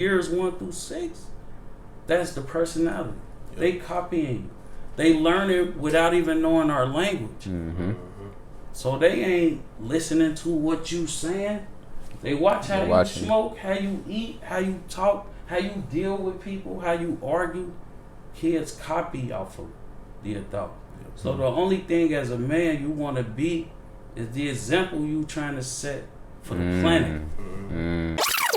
years 1 through 6, that's the personality. Yep. They copying. They learn it without even knowing our language. Mm-hmm. So they ain't listening to what you saying. They watch how you smoke, how you eat, how you talk, how you deal with people, how you argue. Kids copy off of the adult. Yep. So the only thing as a man you want to be is the example you trying to set for the planet.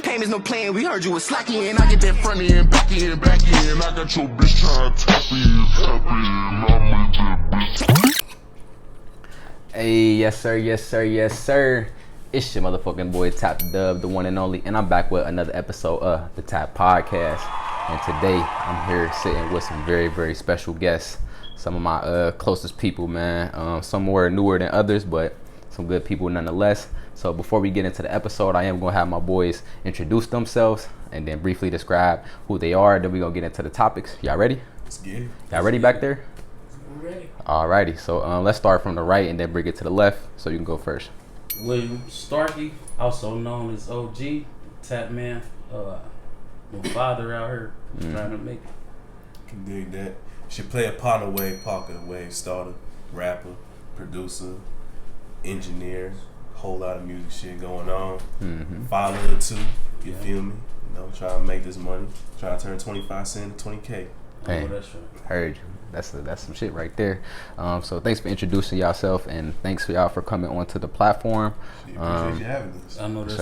Pain is no plan, we heard you was slacky, and I get that front end, back end, back end. I got your bitch trying to tap in. Hey, yes sir, yes sir, yes sir. It's your motherfucking boy Tap Dub, the one and only, and I'm back with another episode of the Tap Podcast. And today I'm here sitting with some very, very special guests. Some of my closest people, man. Some more newer than others, but some good people nonetheless. So before we get into the episode, I am going to have my boys introduce themselves and then briefly describe who they are. Then we're going to get into the topics. Y'all ready? Let's get it. Y'all ready back there? I'm ready. Alrighty. So let's start from the right and then bring it to the left. So you can go first. William Starkey, also known as OG, Tap Man. My father out here trying to make it. Can dig that. Should play a partner wave, pocket wave, starter, rapper, producer, engineer, whole lot of music shit going on. Fatherhood too, you feel me? You know, trying to make this money, trying to turn 25 cents to 20K. Hey, that's right. Heard you. That's some shit right there. So thanks for introducing yourself, and thanks for y'all for coming onto the platform. Appreciate you having us. I know this.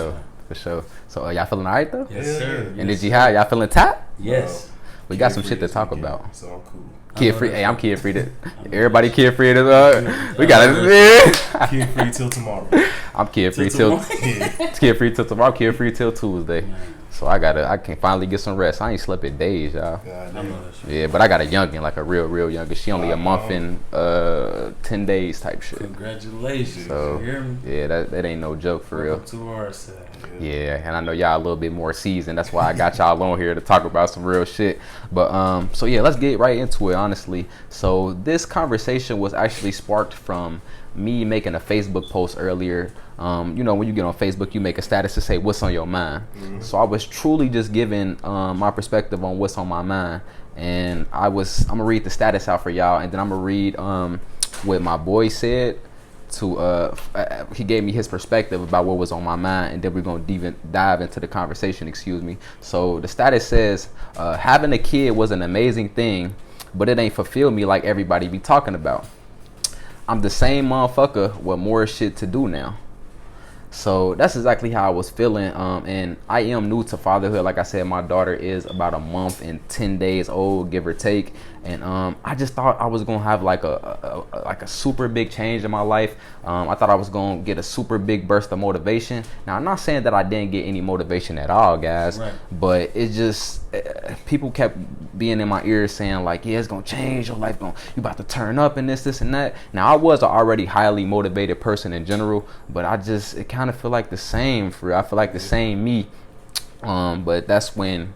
For sure. So y'all feeling all right though? Yes, sir. And did you have y'all feeling tap? Yes. We got some shit to talk about. So I'm cool. Kid free. Hey, I'm kid free. Everybody kid free. We got it. Kid free till tomorrow. I'm kid free till kid free till tomorrow. Kid free till Tuesday. So I can finally get some rest. I ain't slept in days, y'all. Yeah, but I got a youngin, like a real youngin. She only a month and 10 days type shit. Congratulations. So you hear me? yeah, that ain't no joke for real. To our side. Yeah, and I know y'all a little bit more seasoned. That's why I got y'all on here to talk about some real shit. But so yeah, let's get right into it, honestly. So this conversation was actually sparked from me making a Facebook post earlier. You know, when you get on Facebook, you make a status to say what's on your mind. So I was truly just giving my perspective on what's on my mind. And I'm gonna read the status out for y'all, and then I'm gonna read what my boy said. He gave me his perspective about what was on my mind, and then we're gonna dive into the conversation. Excuse me. So the status says, having a kid was an amazing thing, but it ain't fulfilled me like everybody be talking about. I'm the same motherfucker with more shit to do now. So that's exactly how I was feeling. And I am new to fatherhood. Like I said, my daughter is about a month and 10 days old, give or take. And I just thought I was gonna have like a super big change in my life. I thought I was gonna get a super big burst of motivation. Now I'm not saying that I didn't get any motivation at all, guys. Right. But it just people kept being in my ears saying like, yeah, it's gonna change your life. You about to turn up and this and that. Now I was an already highly motivated person in general, but it kind of feel like the same for real. I feel like the same me. But that's when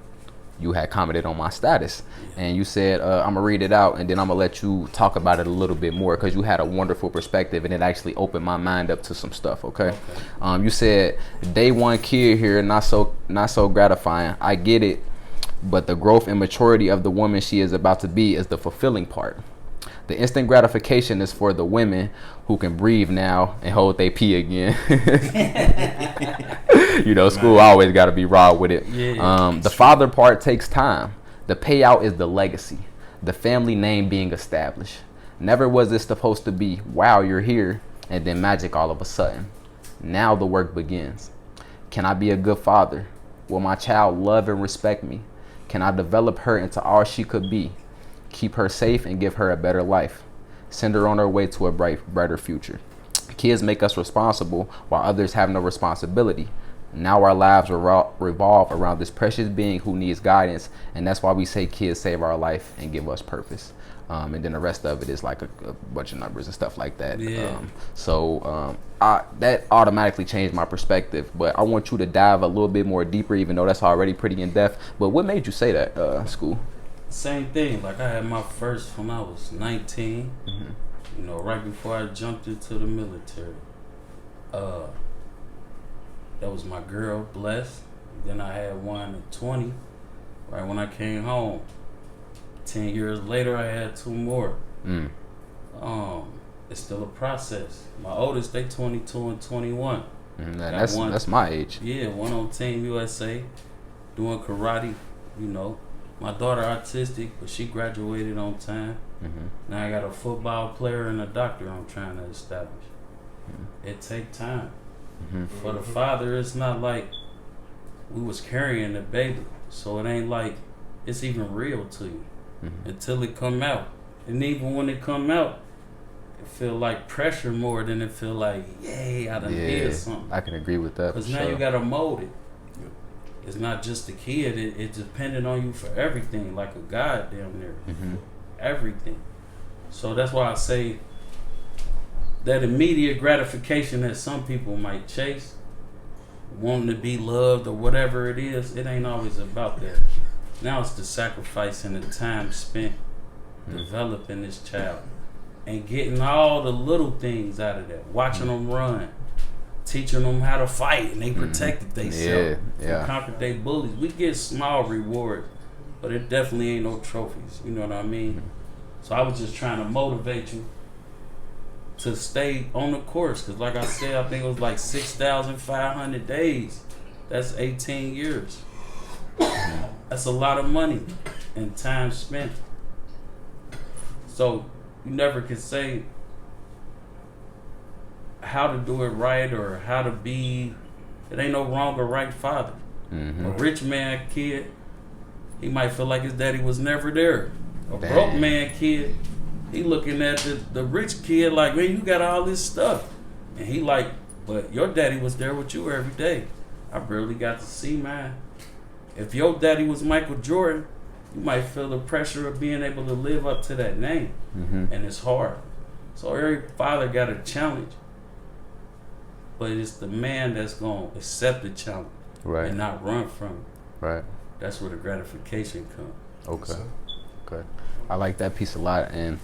you had commented on my status, and you said I'm gonna read it out, and then I'm gonna let you talk about it a little bit more, because you had a wonderful perspective, and it actually opened my mind up to some stuff. Okay. You said day one kid here, not so gratifying. I get it, but the growth and maturity of the woman she is about to be is the fulfilling part. The instant gratification is for the women who can breathe now and hold their pee again. You know, school always got to be raw with it. The father part takes time. The payout is the legacy, the family name being established. Never was it supposed to be, wow, you're here, and then magic all of a sudden. Now the work begins. Can I be a good father? Will my child love and respect me? Can I develop her into all she could be? Keep her safe and give her a better life. Send her on her way to a brighter future. Kids make us responsible while others have no responsibility. Now our lives revolve around this precious being who needs guidance, and that's why we say kids save our life and give us purpose. And then the rest of it is like a bunch of numbers and stuff like that. That automatically changed my perspective, but I want you to dive a little bit more deeper, even though that's already pretty in depth. But what made you say that, School? Same thing. Like I had my first when I was 19. You know, right before I jumped into the military. That was my girl, Bless. Then I had one at 20, right when I came home. 10 years later, I had 2 more. It's still a process. My oldest, they 22 and 21. That's my age. Yeah, one on Team USA, doing karate. You know, my daughter autistic, but she graduated on time. Now I got a football player and a doctor I'm trying to establish. It take time. For the father, it's not like we was carrying the baby, so it ain't like it's even real to you until it come out. And even when it come out, it feel like pressure more than it feel like, yay, I done did something. I can agree with that. Because now you gotta mold it. It's not just the kid, it's dependent on you for everything, like a god damn near. Everything. So that's why I say that immediate gratification that some people might chase, wanting to be loved or whatever it is, it ain't always about that. Now it's the sacrifice and the time spent developing this child and getting all the little things out of that. Watching them run, teaching them how to fight, and they protected themselves. Conquered their bullies. We get small rewards, but it definitely ain't no trophies. You know what I mean? So I was just trying to motivate you to stay on the course, because like I said, I think it was like 6,500 days. That's 18 years. That's a lot of money and time spent. So you never can say how to do it right or how to be. It ain't no wrong or right father. A rich man kid, he might feel like his daddy was never there. A broke man kid, he looking at the rich kid like, man, you got all this stuff. And he like, but your daddy was there with you every day. I barely got to see mine. If your daddy was Michael Jordan, you might feel the pressure of being able to live up to that name. And it's hard. So every father got a challenge. But it's the man that's going to accept the challenge and not run from it. That's where the gratification comes. Okay. I like that piece a lot. And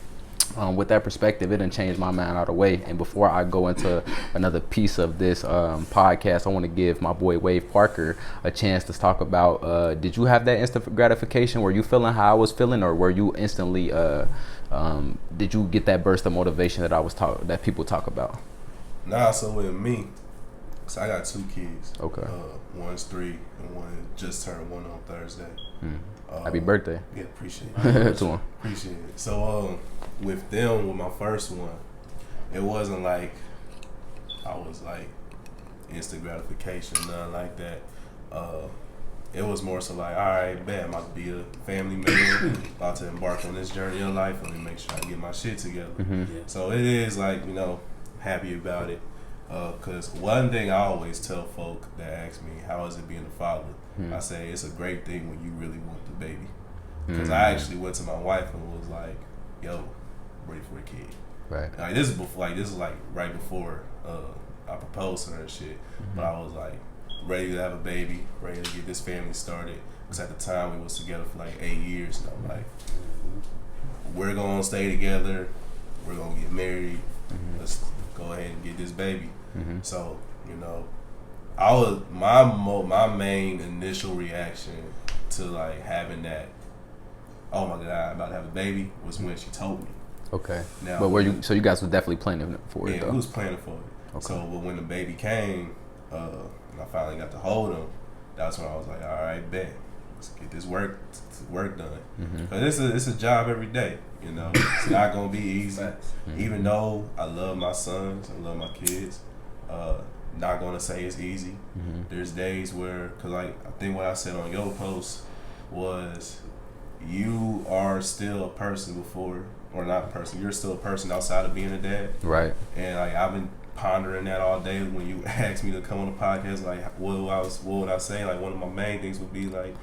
with that perspective, it done changed my mind all the way. And before I go into another piece of this podcast, I want to give my boy Wave Parker a chance to talk about, did you have that instant gratification? Were you feeling how I was feeling, or were you instantly, did you get that burst of motivation that that people talk about? Nah, so with me, so I got 2 kids. Okay. One's 3 and one just turned 1 on Thursday. Happy birthday. Yeah, appreciate it. To him. Appreciate it. So with them, with my first one, it wasn't like I was like instant gratification, nothing like that. It was more so like, all right, bet I'm about to be a family man, about to embark on this journey of life. Let me make sure I get my shit together. So it is like, you know, happy about it. Because one thing I always tell folk that ask me, how is it being a father? I say it's a great thing when you really want the baby. Because I actually went to my wife and was like, yo, ready for a kid. Like this is like right before I proposed to her and shit. But I was like ready to have a baby, ready to get this family started. Because at the time we was together for like 8 years, and I'm like, we're gonna stay together, we're gonna get married, let's go ahead and get this baby. So, you know, I was my main initial reaction to like having that, oh my God, I'm about to have a baby, was when she told me. Okay. Now, but so you guys were definitely planning for it, though? Yeah, we was planning for it. Okay. So, but when the baby came, and I finally got to hold him, that's when I was like, all right, bet, let's get this work done. But it's a job every day, you know. It's not gonna be easy. Even though I love my sons, I love my kids, not gonna say it's easy. There's days where, cause like I think what I said on your post was, you are still a person before, or not a person, you're still a person outside of being a dad. Right. And like I've been pondering that all day. When you asked me to come on the podcast, like what would I say? Like one of my main things would be like,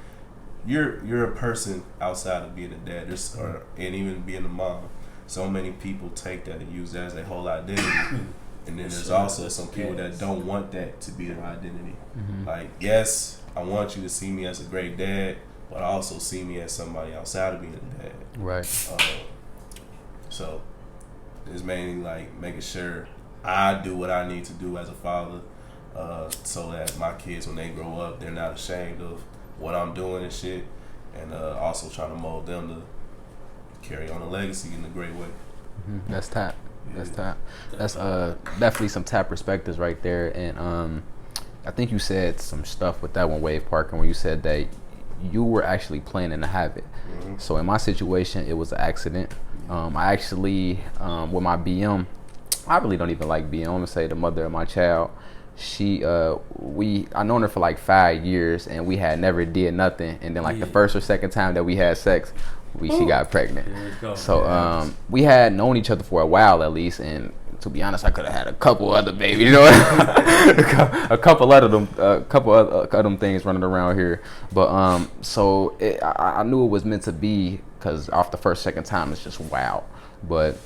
you're a person outside of being a dad, and even being a mom. So many people take that and use that as their whole identity. And then there's also some people that don't want that to be their identity. Like, yes, I want you to see me as a great dad, but also see me as somebody outside of being a dad. Right. So it's mainly like making sure I do what I need to do as a father, so that my kids, when they grow up, they're not ashamed of what I'm doing and shit, and also trying to mold them to carry on a legacy in a great way. That's tap. That's tap. That's definitely some tap perspectives right there. And I think you said some stuff with that one, Wave Park, and when you said that you were actually planning to have it. So in my situation, it was an accident. I actually, with my BM, I really don't even like BM. I'm gonna say the mother of my child. I known her for like 5 years, and we had never did nothing. And then like the first or second time that we had sex, she got pregnant. So we had known each other for a while at least, and to be honest, I could have had a couple other babies, you know, a couple of them things running around here. But so I knew it was meant to be, because off the first, second time, it's just wow. But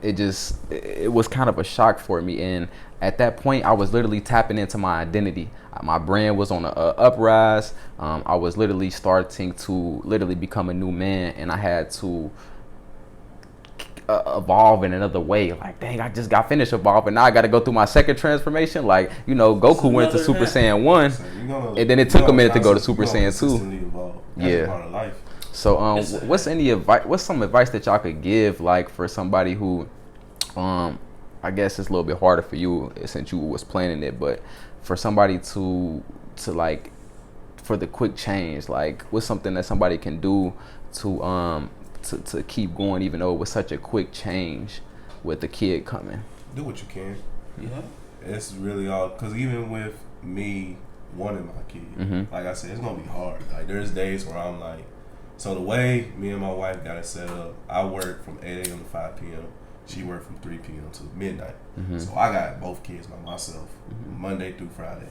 it was kind of a shock for me, and at that point, I was literally tapping into my identity. My brand was on a uprise. I was literally starting to become a new man, and I had to evolve in another way. Like, dang, I just got finished evolving. Now I got to go through my second transformation. Like, you know, Goku went to Super Saiyan 1, and then it took a minute to go to Super Saiyan 2. Yeah. Part of life. So, what's some advice that y'all could give, like, for somebody who, I guess it's a little bit harder for you since you was planning it, but for somebody to like, for the quick change, like, what's something that somebody can do to keep going, even though it was such a quick change with the kid coming? Do what you can. Yeah. It's really all, because even with me wanting my kid, like I said, it's gonna be hard. Like, there's days where I'm like, so the way me and my wife got it set up, I work from 8 a.m. to 5 p.m. She worked from 3 p.m. to midnight. So I got both kids by myself, Monday through Friday.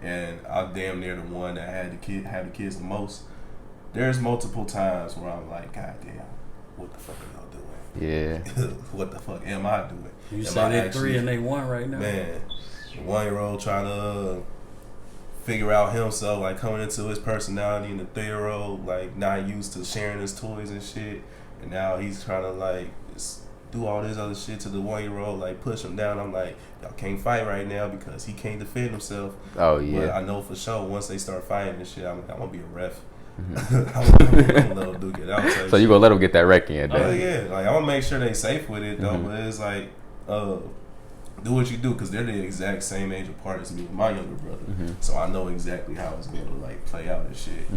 And I'm damn near the one that had the kids the most. There's multiple times where I'm like, God damn, what the fuck are y'all doing? Yeah. What the fuck am I doing? You say they 3 and they 1 right now? Man, the 1-year-old trying to figure out himself, like, coming into his personality, and the 3-year-old, like, not used to sharing his toys and shit. And now he's trying to, like, do all this other shit to the 1-year-old, like, push him down. I'm like, y'all can't fight right now because he can't defend himself. Oh, yeah. But I know for sure once they start fighting and shit, I'm gonna be a ref. I'm gonna let him duke it out. So you gonna let him get that wreck in? Oh yeah, like, I wanna make sure they safe with it though. But it's like, do what you do, because they're the exact same age apart as me and my younger brother. So I know exactly how it's gonna, like, play out and shit.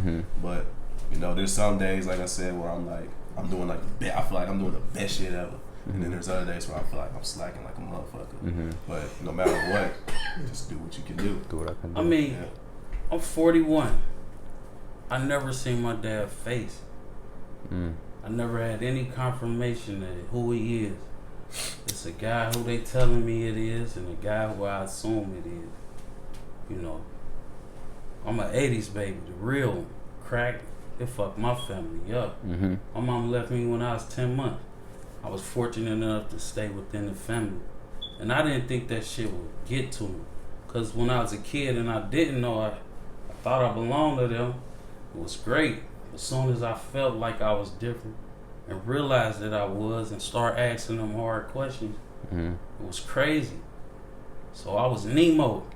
But you know, there's some days, like I said, where I'm like, I'm doing like I feel like I'm doing the best shit ever. And then there's other days where I feel like I'm slacking like a motherfucker. But no matter what, just do what you can do. Do what I can do. I mean, I'm 41. I never seen my dad's face. I never had any confirmation of who he is. It's a guy who they telling me it is, and a guy who I assume it is. You know, I'm an 80s baby, the real one. Crack, it fucked my family up. My mom left me when I was 10 months. I was fortunate enough to stay within the family. And I didn't think that shit would get to me. Because when I was a kid and I didn't know, I thought I belonged to them. It was great. As soon as I felt like I was different and realized that I was, and start asking them hard questions, it was crazy. So I was Nemo.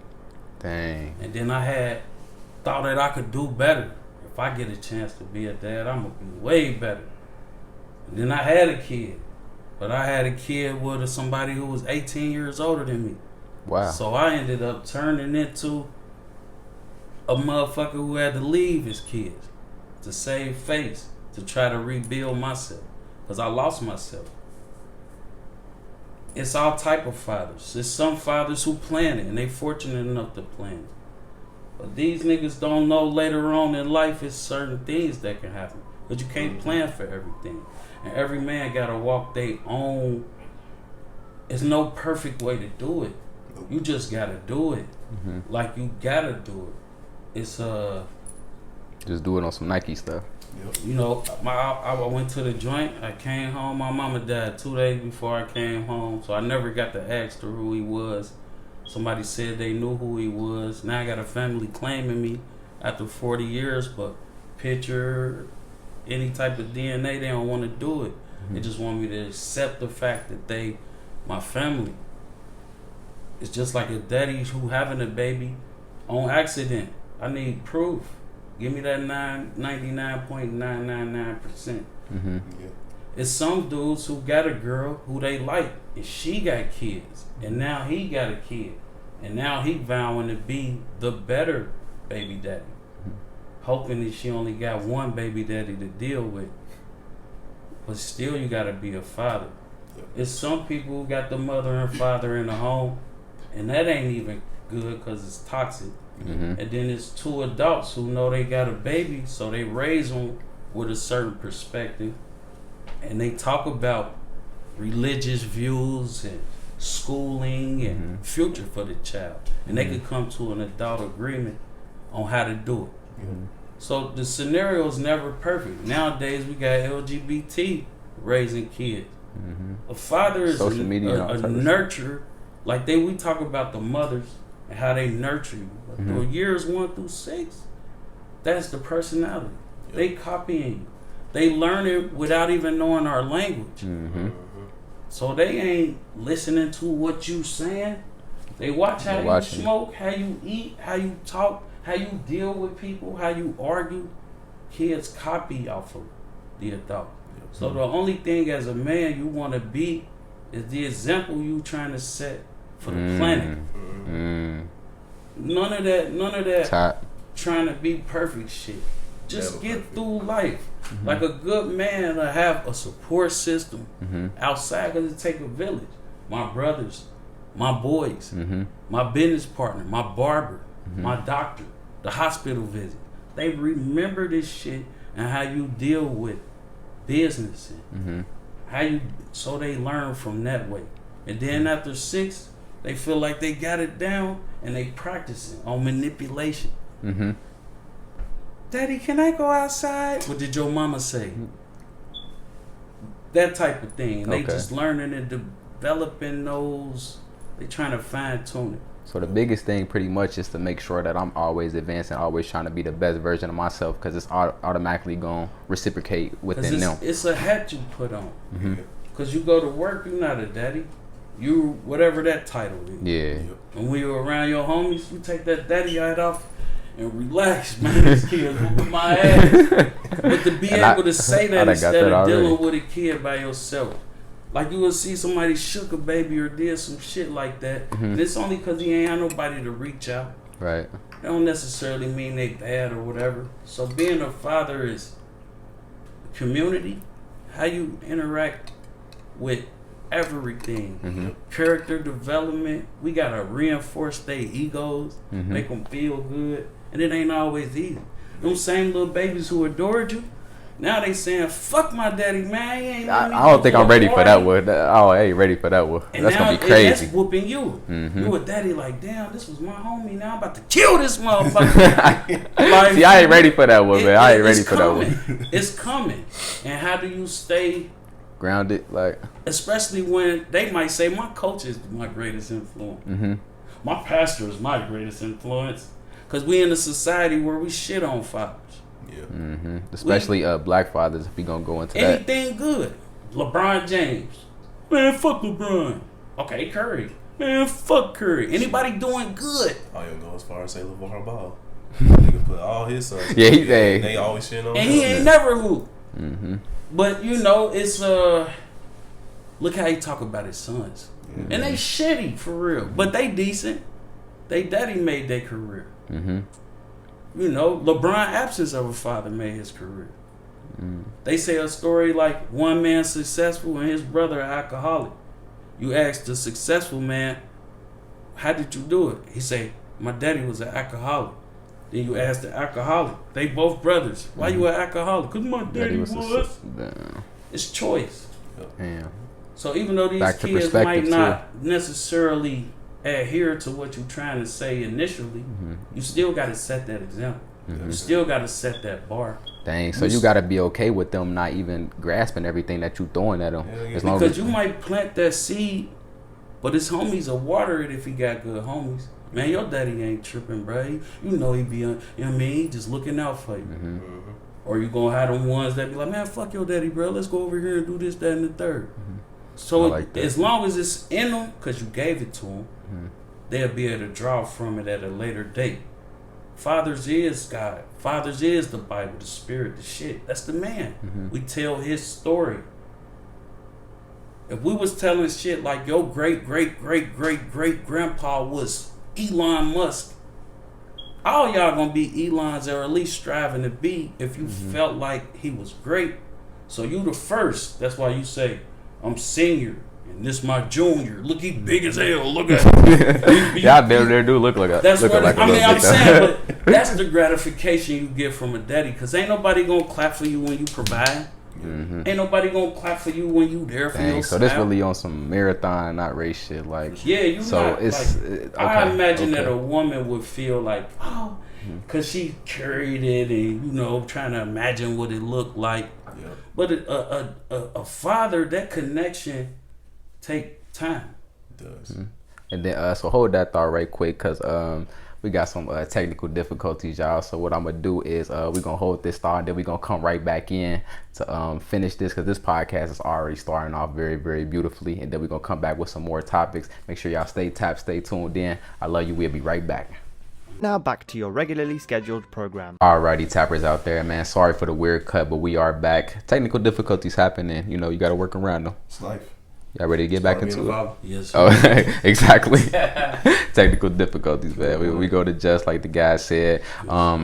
Dang. And then I thought that I could do better. If I get a chance to be a dad, I'm going to be way better. And then I had a kid. But I had a kid with somebody who was 18 years older than me. Wow. So I ended up turning into a motherfucker who had to leave his kids to save face, to try to rebuild myself. Because I lost myself. It's all type of fathers. There's some fathers who plan it, and they fortunate enough to plan it. But these niggas don't know later on in life it's certain things that can happen. But you can't plan for everything. And every man gotta walk their own. There's no perfect way to do it. You just gotta do it. Like, you gotta do it. It's just do it on some Nike stuff. You know, I went to the joint. I came home. My mama died 2 days before I came home, so I never got to ask her who he was. Somebody said they knew who he was. Now I got a family claiming me after 40 years, but picture, any type of DNA, they don't want to do it. They just want me to accept the fact that they my family. It's just like a daddy who having a baby on accident. I need proof. Give me that 99.999%. Mm-hmm. Yeah. It's some dudes who got a girl who they like, and she got kids, and now he got a kid, and now he vowing to be the better baby daddy, hoping that she only got one baby daddy to deal with. But still, you gotta be a father. It's some people who got the mother and father in the home, and that ain't even good because it's toxic. Mm-hmm. And then it's two adults who know they got a baby, so they raise them with a certain perspective, and they talk about religious views and schooling and future for the child, and they could come to an adult agreement on how to do it. Mm-hmm. So the scenario is never perfect. Nowadays we got LGBT raising kids. Mm-hmm. A father is Social media a nurturer. Like we talk about the mothers and how they nurture you. But through years 1 through 6, that's the personality. Yep. They copying you. They learn it without even knowing our language. Mm-hmm. So they ain't listening to what you saying. They watch how you smoke, how you eat, how you talk, how you deal with people, how you argue. Kids copy off of the adult. Yep. So the only thing as a man you want to be is the example you trying to set for the planet. None of that Top. trying to be perfect shit. Just Never get perfect. through life. Like a good man to have a support system outside, because it take a village. My brothers, my boys, my business partner, my barber, my doctor, the hospital visit. They remember this shit and how you deal with business and so they learn from that way. And then after 6, they feel like they got it down and they practicing on manipulation. Daddy, can I go outside? What did your mama say? That type of thing. They just learning and developing those. They trying to fine tune it. So the biggest thing pretty much is to make sure that I'm always advancing, always trying to be the best version of myself, because it's automatically going to reciprocate within them. It's a hat you put on. Because you go to work, you're not a daddy. You, whatever that title is. Yeah. And when you're around your homies, you take that daddy hat off and relax, man. This kid's whooping my ass. But to be able to say that instead of dealing with a kid by yourself. Like you will see somebody shook a baby or did some shit like that. And it's only because he ain't had nobody to reach out. Right. That don't necessarily mean they bad or whatever. So being a father is community, how you interact with everything. Character development. We got to reinforce their egos, make them feel good. And it ain't always easy. Them same little babies who adored you, now they saying, fuck my daddy, man. He ain't I don't think I'm ready for that one. I ain't ready for that one. And that's now, going to be crazy. And that's whooping you. You a daddy like, damn, this was my homie. Now I'm about to kill this motherfucker. Like, see, I ain't ready for that one, man. I ain't ready for that one. It's coming. And how do you stay grounded? Like, especially when they might say, my coach is my greatest influence. My pastor is my greatest influence. Because we in a society where we shit on fathers. Yeah. Especially black fathers, if we gonna go into anything good. LeBron James. Man, fuck LeBron. Okay, Curry. Man, fuck Curry. Anybody doing good? I ain't go as far as say LeVar Ball. Nigga put all his sons. Yeah, they always shit on him. And he ain't never hoop. But you know, it's look how he talk about his sons. And they shitty for real. But they decent. They daddy made their career. You know, LeBron, absence of a father, made his career. They say a story like one man successful and his brother an alcoholic. You ask the successful man, how did you do it? He say, my daddy was an alcoholic. Then you ask the alcoholic, they both brothers. Why you an alcoholic? Because my daddy was. It's choice. Damn. So even though these kids might not necessarily adhere to what you're trying to say initially, you still got to set that example. You still got to set that bar. Dang, so you got to be okay with them not even grasping everything that you throwing at them. As long because you might plant that seed, but his homies will water it if he got good homies. Man, your daddy ain't tripping, bro. You know he be, you know what I mean? He just looking out for you. Or you gonna have them ones that be like, man, fuck your daddy, bro. Let's go over here and do this, that, and the third. So like as long as it's in them, because you gave it to them, they'll be able to draw from it at a later date. Fathers is God. Fathers is the Bible, the Spirit, the shit. That's the man. We tell his story. If we was telling shit like your great grandpa was Elon Musk, all y'all gonna be Elons, or at least striving to be, if you felt like he was great. So you the first. That's why you say, I'm senior and this my junior. Look, he big as hell. Look at him. Yeah, I damn near do look like a. That's look what like I mean. I'm saying, but that's the gratification you get from a daddy, because ain't nobody gonna clap for you when you provide. Ain't nobody gonna clap for you when you there for your so this really on some marathon, not race shit. Like, yeah, you so not, it's like, okay, I imagine that a woman would feel like, oh, because she carried it, and you know, trying to imagine what it looked like. Yep. But a father, that connection take time. It does. And then so hold that thought right quick, because we got some technical difficulties, y'all. So what I'm gonna do is we're gonna hold this thought, and then we're gonna come right back in to finish this, because this podcast is already starting off very, very beautifully. And then we're gonna come back with some more topics. Make sure y'all stay tapped, stay tuned in. I love you. We'll be right back. Now back to your regularly scheduled program. Alrighty, tappers out there, man. Sorry for the weird cut, but we are back. Technical difficulties happen, and you know you got to work around them. It's life. Y'all ready to get back into it? Yes. Oh, exactly. Technical difficulties, man. We go to just like the guy said.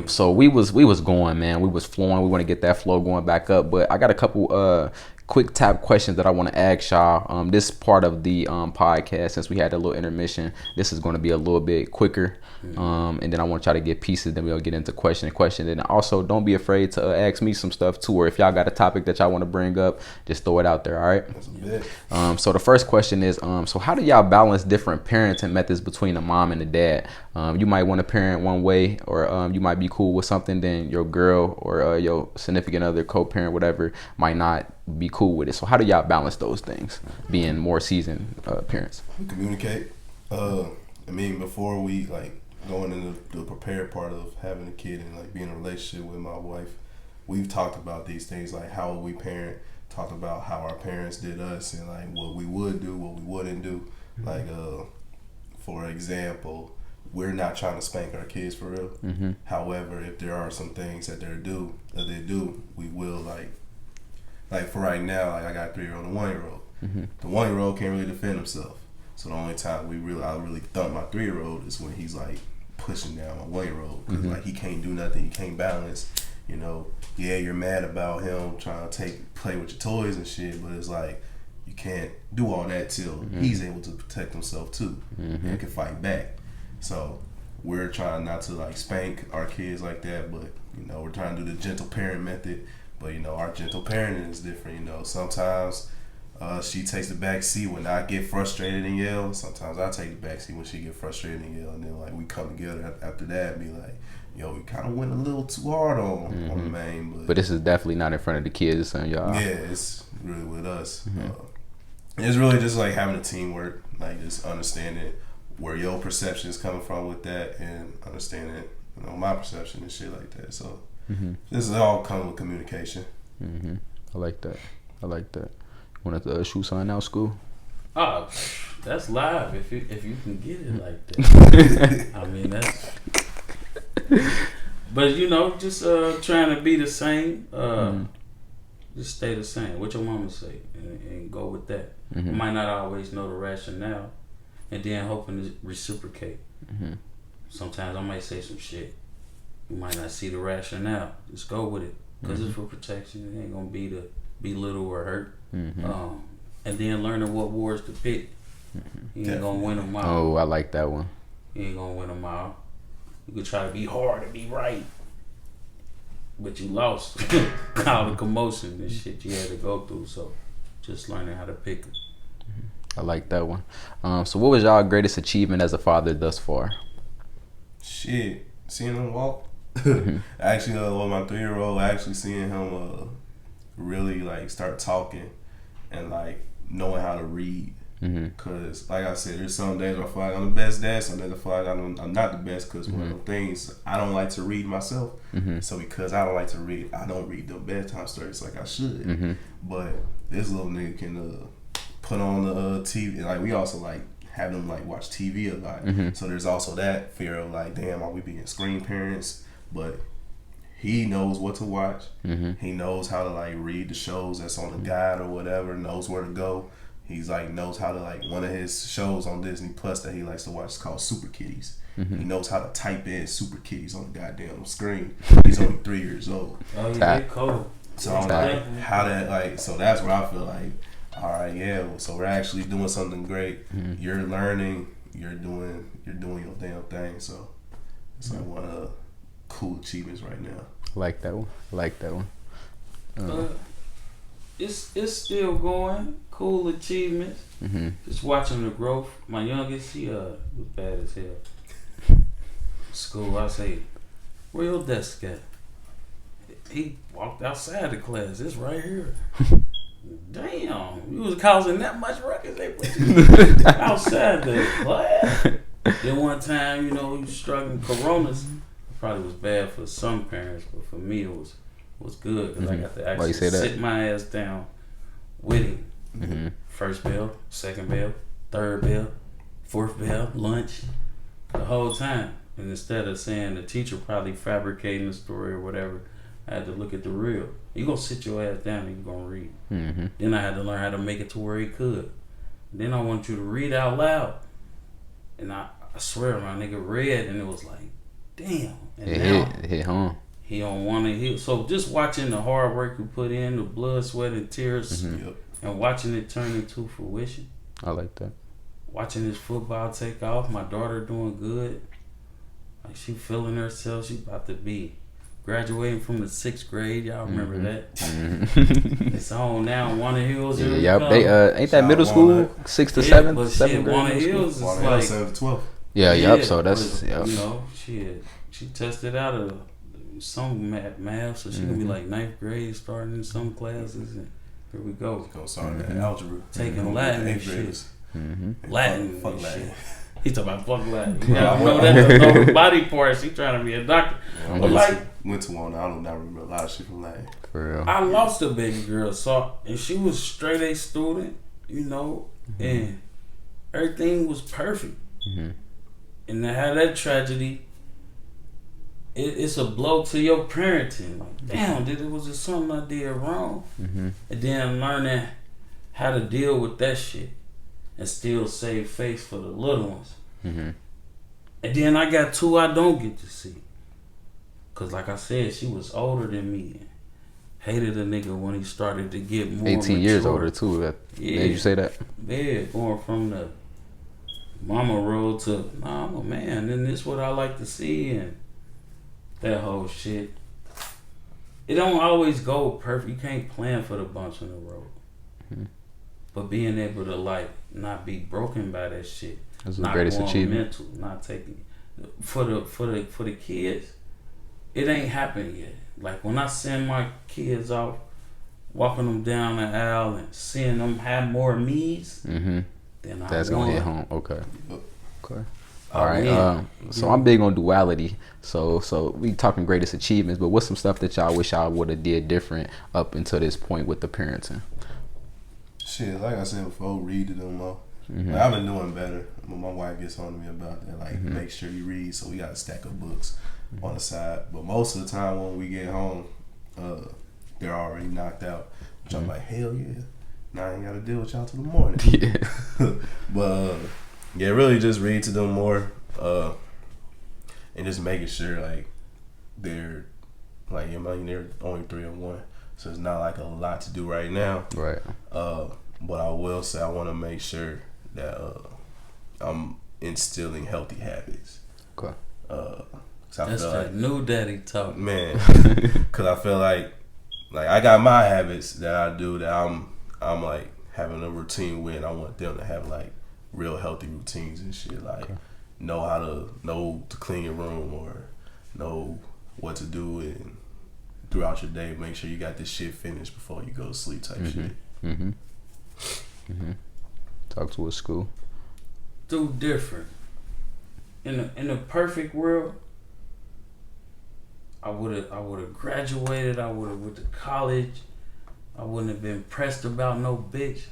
So we was going, man. We was flowing. We want to get that flow going back up. But I got a couple quick tap questions that I want to ask y'all. This part of the podcast, since we had a little intermission, this is going to be a little bit quicker. And then I want y'all to get pieces. Then we'll get into question. And also, don't be afraid to ask me some stuff too. Or if y'all got a topic that y'all want to bring up, just throw it out there. All right. So the first question is, so how do y'all balance different parenting methods between a mom and a dad? You might want to parent one way, or you might be cool with something, then your girl or your significant other, co-parent, whatever, might not be cool with it. So how do y'all balance those things, being more seasoned parents? We communicate. I mean, before we like going into the prepared part of having a kid and like being in a relationship with my wife, we've talked about these things, like how we parent, talked about how our parents did us, and like what we would do, what we wouldn't do. Like for example, we're not trying to spank our kids for real. However, if there are some things that they do, we will like for right now, like I got a 3-year-old and a 1-year-old. The 1-year-old can't really defend himself. So the only time I really thump my 3-year-old is when he's like pushing down my 1-year-old, because like he can't do nothing, he can't balance. You know, yeah, you're mad about him trying to play with your toys and shit, but it's like you can't do all that till he's able to protect himself too and can fight back. So we're trying not to like spank our kids like that, but you know, we're trying to do the gentle parent method. But you know, our gentle parenting is different. You know, sometimes she takes the back seat when I get frustrated and yell. Sometimes I take the back seat when she get frustrated and yell. And then like we come together after that and be like, yo, we kind of went a little too hard on the main. But this is definitely not in front of the kids. It's on y'all. Yeah, it's really with us. It's really just like having a teamwork, like just understanding where your perception is coming from with that, and understanding, you know, my perception and shit like that. So this is all coming with communication. I like that. Want to shoot something out, Skool? Oh, that's live if you can get it like that. I mean, that's. But you know, just trying to be the same. Just stay the same. What your mama say, and go with that. You might not always know the rationale, and then hoping to reciprocate. Sometimes I might say some shit. You might not see the rationale. Just go with it, because it's for protection. It ain't gonna be to belittle or hurt. And then learning what wars to pick. You ain't gonna win them all. Oh, I like that one. You ain't gonna win them all. You could try to be hard and be right, but you lost all the commotion and shit you had to go through. So just learning how to pick them. I like that one. So what was y'all greatest achievement as a father thus far? Shit, seeing him walk. Actually, with my 3-year-old, actually seeing him really like start talking and like knowing how to read. Cause like I said, there's some days I feel like I'm the best dad, some days I feel like I'm not the best, cause one of the things, I don't like to read myself. So because I don't like to read, I don't read the bedtime stories like I should. But this little nigga can put on the TV. Like we also like have them like watch TV a lot. So there's also that fear of like, damn, are we being screen parents? But he knows what to watch. He knows how to like read the shows that's on the guide or whatever, knows where to go. He's like knows how to like, one of his shows on Disney Plus that he likes to watch is called Super Kitties. He knows how to type in Super Kitties on the goddamn screen. He's only 3 years old. Oh yeah, cool. So I'm like, how that like, so that's where I feel like, all right, yeah. So we're actually doing something great. You're learning. You're doing your damn thing. So it's like one of the cool achievements right now. Like that one. It's still going. Cool achievements. Just watching the growth. My youngest, he was bad as hell. School, I say, where your desk at? He walked outside the class. It's right here. Damn, you was causing that much ruckus. They put you outside the class. Then one time, you know, he was struggling coronas. Probably was bad for some parents, but for me it was good because I got to actually sit my ass down with him. First bell, second bell, third bell, fourth bell, lunch, the whole time. And instead of saying the teacher probably fabricating the story or whatever, I had to look at the real. You gonna sit your ass down and you gonna read. Then I had to learn how to make it to where he could. Then I want you to read out loud. And I swear my nigga read and it was like, damn. And it hit home. He don't want to hear. So just watching the hard work you put in, the blood, sweat, and tears, and watching it turn into fruition. I like that. Watching his football take off, my daughter doing good. Like she feeling herself. She about to be graduating from the 6th grade. Y'all remember that? It's on now. Walnut Hills. Yeah, they ain't that middle school? 6th to 7th. But shit, Walnut Hills is like 7th to 12th. Yeah. So that's you know, she tested out of some math, so she gonna be like 9th grade, starting in some classes, and here we go. Gonna start algebra, taking Latin and shit. Latin, fuck Latin. Shit. He talking about fuck Latin. You gotta know that's the lower body part. She trying to be a doctor. But like, went to one. I don't remember a lot of shit from Latin. For real. I lost a baby girl, and she was straight A student, you know, and everything was perfect. And to have that tragedy, it's a blow to your parenting. Like, damn, was there something I did wrong? And then learning how to deal with that shit and still save face for the little ones. And then I got 2 I don't get to see. Cause like I said, she was older than me. And hated a nigga when he started to get more 18 mature. Years older too. Did you say that? Yeah, going from the mama role to, nah, I'm a man, and this is what I like to see, and that whole shit. It don't always go perfect. You can't plan for the bumps in the road. But being able to like not be broken by that shit. That's the greatest achievement. Mental, not taking for the kids. It ain't happened yet. Like when I send my kids off, walking them down the aisle and seeing them have more me's, then that's gonna hit home. Okay. All right. So I'm big on duality. So we talking greatest achievements, but what's some stuff that y'all wish y'all would have did different up until this point with the parenting? Shit, like I said before, read it more. Like, I've been doing better. My wife gets on to me about that. Like, make sure you read. So we got a stack of books on the side. But most of the time when we get home, they're already knocked out. Which I'm like, hell yeah. Now I ain't got to deal with y'all till the morning. But yeah, really just read to them more, and just making sure like they're like, they're only 3 and 1, so it's not like a lot to do right now. Right. But I will say I want to make sure that I'm instilling healthy habits. Okay. That's that new daddy talk, man. Because I feel like I got my habits that I do that I'm like having a routine with, and I want them to have like real healthy routines and shit, like know to clean your room or know what to do and throughout your day, make sure you got this shit finished before you go to sleep type shit. Talk to a school. Do different. In a perfect world, I would have graduated. I would have went to college. I wouldn't have been pressed about no bitch.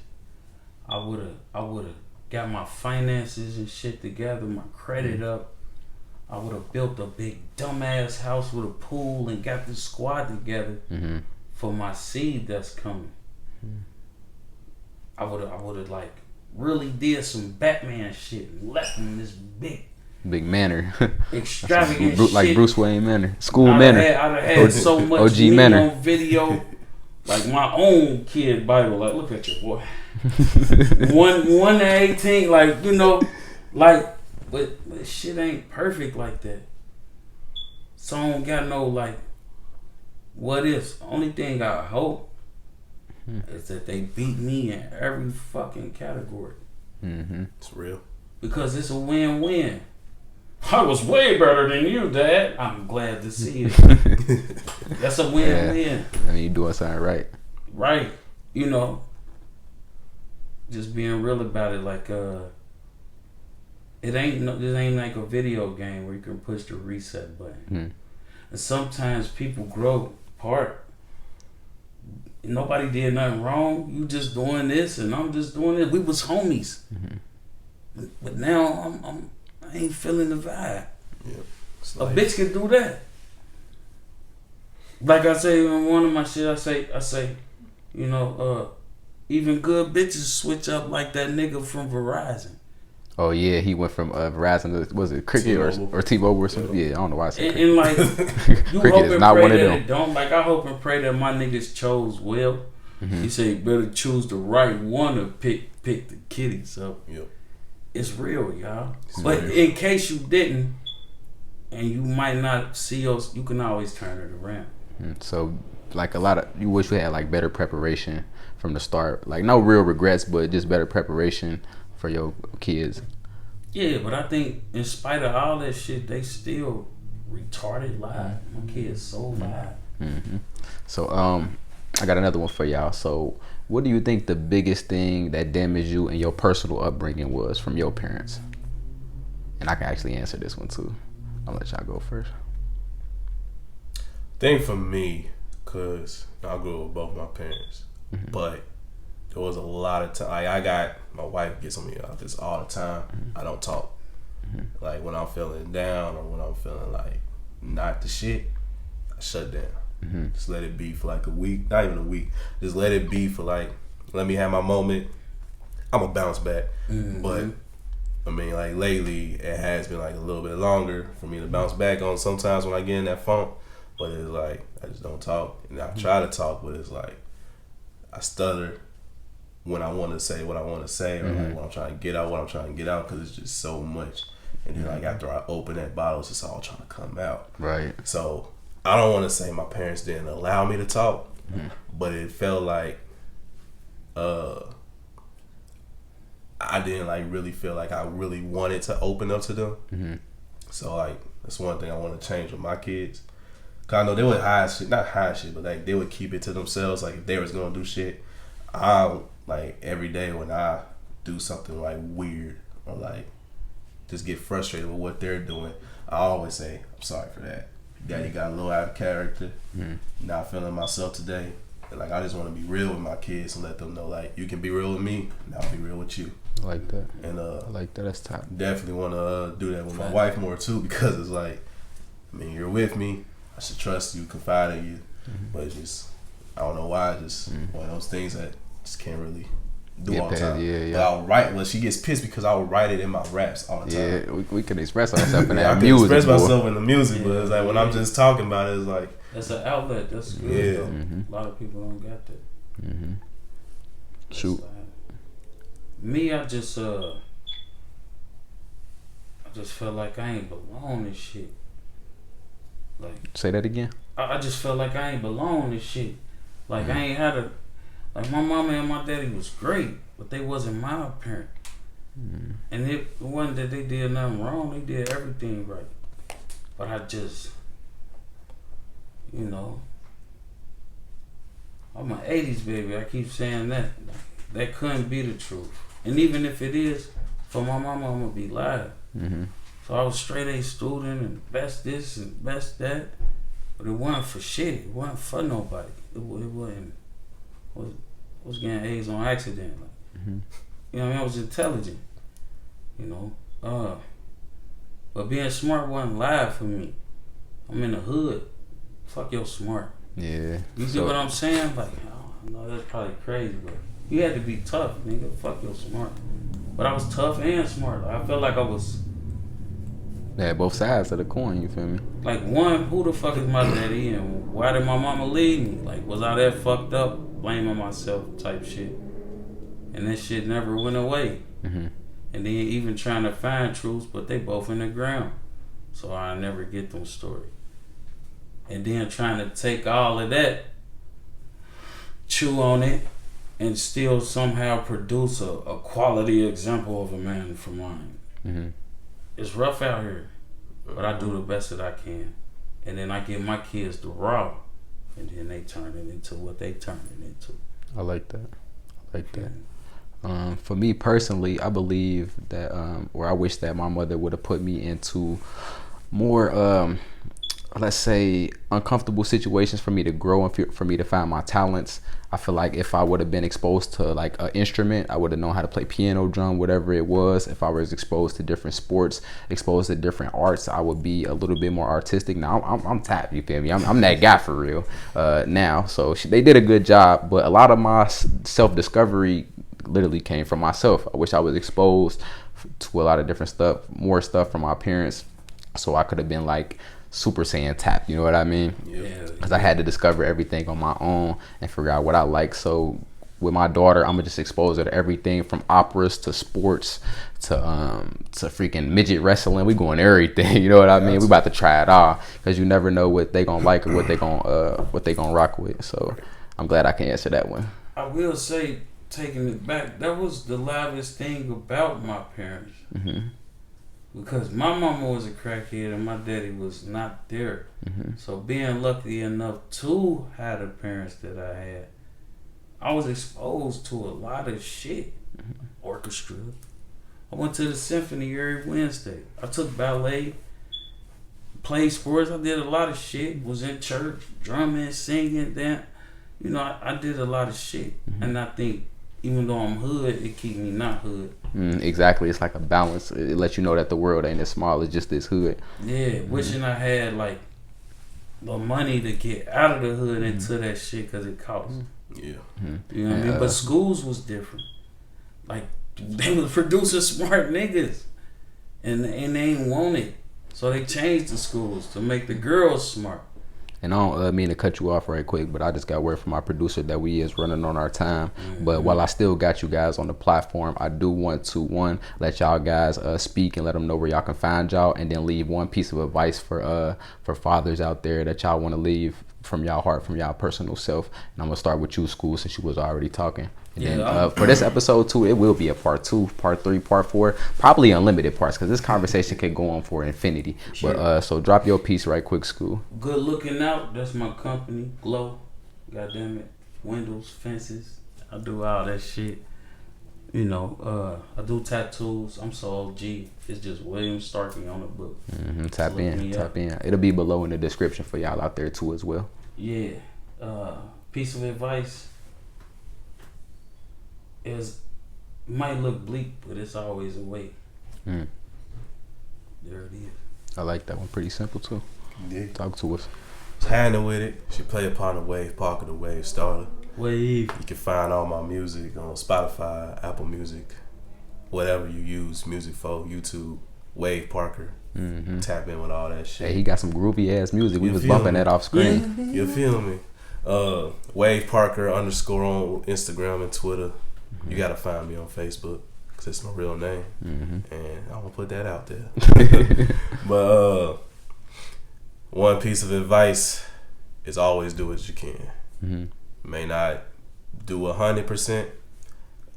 I would have got my finances and shit together, my credit up, I would have built a big dumbass house with a pool and got this squad together for my seed that's coming. I would have like really did some Batman shit and left him in this big manor, extravagant shit. Like Bruce Wayne Manor, Skool Manor. I'd have had so much OG me Manor on video, like my own kid Bible. Like, look at your boy. 1 to 18, like, you know, like, but shit ain't perfect like that. So I don't got no like, what ifs. Only thing I hope is that they beat me in every fucking category. It's real. Because it's a win-win. I was way better than you, Dad. I'm glad to see it. That's a win-win. Yeah. I mean, you doing something right. Right. You know, just being real about it. Like, this ain't like a video game where you can push the reset button. And sometimes people grow apart. Nobody did nothing wrong. You just doing this and I'm just doing it. We was homies. But now I ain't feeling the vibe. Yeah. A bitch can do that. Like I say in one of my shit, I say, you know, even good bitches switch up like that nigga from Verizon. Oh yeah, he went from Verizon to, was it Cricket or T-Mobile or something? Yeah, I don't know why I said and like, you Cricket hope is and not pray one of that them. it don't. Like, I hope and pray that my niggas chose well. He said you better choose the right one to pick the kitty. So it's real, y'all. But in case you didn't, and you might not see us, you can always turn it around. So, like you wish you had like better preparation from the start. Like no real regrets, but just better preparation for your kids. Yeah, but I think in spite of all that shit, they still retarded live. My kids so live. So, I got another one for y'all. So, what do you think the biggest thing that damaged you in your personal upbringing was from your parents? And I can actually answer this one too. I'll let y'all go first. Thing for me, cause I grew up with both my parents, but there was a lot of time. Like, I got my wife gets on me about this all the time. I don't talk. Like when I'm feeling down or when I'm feeling like not the shit, I shut down. Just let it be for like a week, not even a week. Just let it be for like, let me have my moment. I'm gonna bounce back. But I mean, like lately, it has been like a little bit longer for me to bounce back on. Sometimes when I get in that funk, but it's like I just don't talk, and I try to talk, but it's like I stutter when I want to say what I want to say, or like when I'm trying to get out what I'm trying to get out, because it's just so much. And then like after I open that bottle, it's just all trying to come out. Right. So I don't want to say my parents didn't allow me to talk, but it felt like I didn't like really feel like I really wanted to open up to them. So like that's one thing I want to change with my kids. Cause I know they would hide shit, not hide shit, but like they would keep it to themselves. Like if they was gonna do shit, I like every day when I do something like weird or like just get frustrated with what they're doing, I always say, I'm sorry for that. Daddy got a little out of character. Not feeling myself today. And like I just want to be real with my kids and let them know like you can be real with me and I'll be real with you. I like that. And I like that. That's top. Definitely want to do that with my wife more too, because it's like, I mean, you're with me. I should trust you, confide in you. But it's just, I don't know why. Just one of those things that just can't really do all the time. But I'll write. Well, she gets pissed because I will write it in my raps all the time. Yeah, we can express ourselves in that I music. I can express myself in the music, but it's like when I'm just talking about it, it's like that's an outlet. That's good. A lot of people don't got that. Shoot. Me, I just felt like I ain't belong in shit. Like, say that again. I just felt like I ain't belong in shit. Like I ain't had like my mama and my daddy was great, but they wasn't my parent. And it wasn't that they did nothing wrong. They did everything right. But I just, you know, I'm an 80s baby. I keep saying that. That couldn't be the truth. And even if it is, for my mama, I'm going to be lying. So I was straight A student and best this and best that. But it wasn't for shit. It wasn't for nobody. It wasn't. Was getting A's on accident. Like, you know what I mean? I was intelligent. you know. But being smart wasn't live for me. I'm in the hood. Fuck your smart. Yeah. You see what I'm saying? Like, I know that's probably crazy, but you had to be tough, nigga. Fuck your smart. But I was tough and smart. Like, I felt like I was. Yeah, both sides of the coin, you feel me? Like, one, who the fuck is my daddy and why did my mama leave me? Like, was I that fucked up, blaming myself type shit? And that shit never went away. Mm-hmm. And then even trying to find truths, but they both in the ground. So I never get them stories. And then trying to take all of that, chew on it, and still somehow produce a quality example of a man for mine. Mm-hmm. It's rough out here, but I do the best that I can. And then I give my kids the raw, and then they turn it into what they turn it into. I like that. For me personally, I believe that, or I wish that my mother would have put me into more, let's say, uncomfortable situations for me to grow and for me to find my talents. I feel like if I would have been exposed to like an instrument, I would have known how to play piano, drum, whatever it was. If I was exposed to different sports, exposed to different arts, I would be a little bit more artistic. Now I'm tapped, you feel me? I'm that guy for real now. So they did a good job, but a lot of my self-discovery literally came from myself. I wish I was exposed to a lot of different stuff, more stuff from my parents, so I could have been like Super Saiyan tapped, you know what I mean? Yeah. Because I had to discover everything on my own and figure out what I like. So with my daughter, I'm gonna just expose her to everything from operas to sports to freaking midget wrestling. We going everything, you know what I mean? We about to try it all because you never know what they gonna like or what they gonna rock with. So I'm glad I can answer that one. I will say, taking it back, that was the loudest thing about my parents. Mm-hmm. Because my mama was a crackhead and my daddy was not there. Mm-hmm. So being lucky enough to have the parents that I had, I was exposed to a lot of shit. Mm-hmm. Orchestra. I went to the symphony every Wednesday. I took ballet, played sports. I did a lot of shit. Was in church, drumming, singing, dance. You know, I did a lot of shit. Mm-hmm. And I think even though I'm hood, it keep me not hood. Exactly. It's like a balance. It lets you know that the world ain't as small as just this hood. Yeah, wishing I had like the money to get out of the hood into that shit because it costs. Yeah. You know what I mean? But schools was different. Like, they was producing smart niggas. And they ain't want it. So they changed the schools to make the girls smart. And I don't mean to cut you off right quick, but I just got word from my producer that we is running on our time. Mm-hmm. But while I still got you guys on the platform, I do want to, let y'all guys speak and let them know where y'all can find y'all, and then leave one piece of advice for fathers out there that y'all want to leave from y'all heart, from y'all personal self. And I'm going to start with you, Skool, since you was already talking. And then for this episode too, it will be a part 2, part 3, part 4, probably unlimited parts, because this conversation can go on for infinity. Sure. But so drop your piece right quick, Skool. Good looking out. That's my company. Glow. Goddamn it. Windows, fences. I do all that shit. You know, I do tattoos. I'm so OG. It's just William Starkey on the book. Mm-hmm. Tap in. It'll be below in the description for y'all out there too as well. Yeah. Piece of advice is, might look bleak, but it's always a way. There it is. I like that one. Pretty simple too. Yeah. Talk to us. Handle with it. She play upon the wave, park of the wave starter. Wave. You can find all my music on Spotify, Apple Music, whatever you use music for, YouTube, Wave Parker. Mm-hmm. Tap in with all that shit. Hey, he got some groovy ass music. We was bumping that off screen. Yeah. You feel me? Wave Parker _ on Instagram and Twitter. Mm-hmm. You gotta find me on Facebook because it's my real name, and I'm gonna put that out there. But one piece of advice is always do what you can. Mm-hmm. May not do 100%.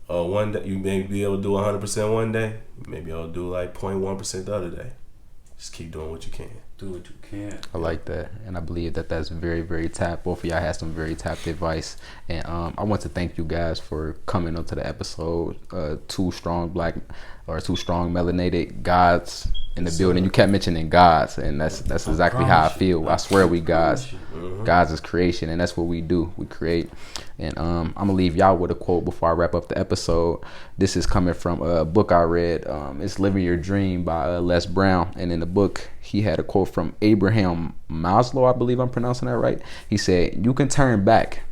One day you may be able to do 100% one day. You may be able to do like 0.1% the other day. Just keep doing what you can. Do what you can. I like that, and I believe that that's very, very tapped. Both of y'all had some very tapped advice, and I want to thank you guys for coming onto the episode. Two strong melanated gods in the building. You kept mentioning gods, and that's exactly how I feel. I swear we gods. Gods is creation, and that's what we do. We create. And I'm gonna leave y'all with a quote before I wrap up the episode. This is coming from a book I read. It's Living Your Dream by Les Brown, and in the book he had a quote from Abraham Maslow. I believe I'm pronouncing that right. He said, "You can turn back,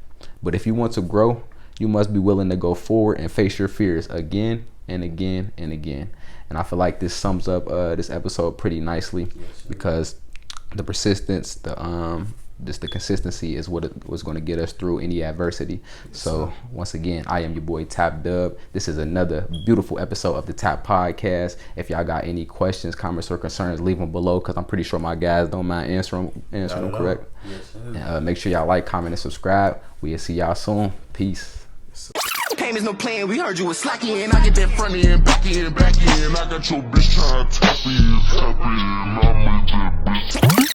but if you want to grow, you must be willing to go forward and face your fears again and again and again." And I feel like this sums up this episode pretty nicely, because the persistence, the consistency is what was going to get us through any adversity. So once again, I am your boy Tap Dub. This is another beautiful episode of the Tap Podcast. If y'all got any questions, comments, or concerns, leave them below, because I'm pretty sure my guys don't mind answering them correct. And, make sure y'all like, comment, and subscribe. We'll see y'all soon. Peace. Payments no plan, we heard you was slacking, and I get that front end, back end, back end. I got your bitch trying to tap in, I made that bitch.